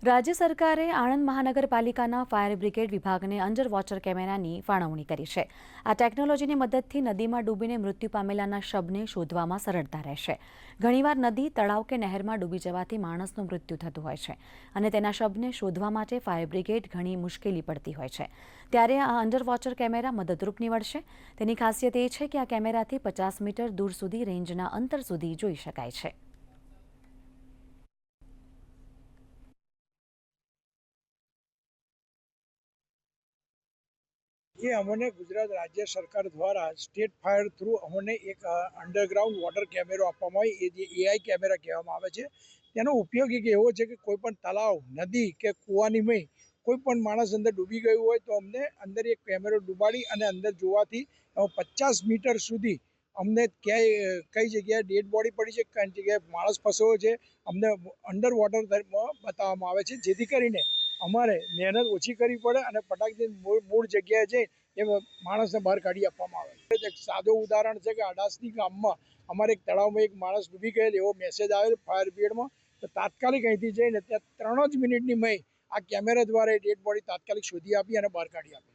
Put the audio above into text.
રાજ્ય સરકારે આણંદ મહાનગરપાલિકાના ફાયર બ્રિગેડ વિભાગને અંડર વોટર કેમેરાની ફાળવણી કરી છે। આ ટેકનોલોજીની મદદથી નદીમાં ડૂબીને મૃત્યુ પામેલાના શબને શોધવામાં સરળતા રહેશે। ઘણીવાર નદી, તળાવ કે નહેરમાં ડૂબી જવાથી માણસનું મૃત્યુ થતું હોય છે અને તેના શબને શોધવા માટે ફાયર બ્રિગેડ ઘણી મુશ્કેલી પડતી હોય છે। ત્યારે આ અંડર વોટર કેમેરા મદદરૂપ નીવડશે। તેની ખાસિયત એ છે કે આ કેમેરાથી 50 મીટર દૂર સુધી રેન્જના અંતર સુધી જોઈ શકાય છે। ये अमोने गुजरात राज्य सरकार द्वारा स्टेट फायर थ्रू अमोने एक अंडरग्राउंड वॉटर कैमेरो आपवामां आव्यो छे। जे एआई कैमेरा कहेवामां आवे छे। तेनो उपयोग एक एवो छे के कोईपण तलाव, नदी के कुवानी में कोईपण माणस अंदर डूबी गयो होय तो अमने अंदर एक कैमेरो डूबाड़ी अने अंदर जोवाथी 50 मीटर सुधी अमने क्यांय कई जग्याए डेड बॉडी पड़ी छे, कई जग्याए माणस फसायो छे, अमने अंडर वॉटर बताववामां आवे छे, जेथी करीने अमारे मेहनत ओછી करवी पड़े अने फटाकथी मूळ जग्याए जई ए माणसने बहार काढी आपवामां आवे। एक सादो उदाहरण छे के अडासनी गाममां अमारे एक तळावमां एक माणस डूबी गयेल एवो मेसेज आवेल फायर ब्रिगेडमां, तो तात्कालिक અહીંથી જઈને ત્યાં 3 જ મિનિટની મય આ કેમેરા દ્વારા डेड बॉडी तात्कालिक शोधी आपी अने बहार काढी आपी।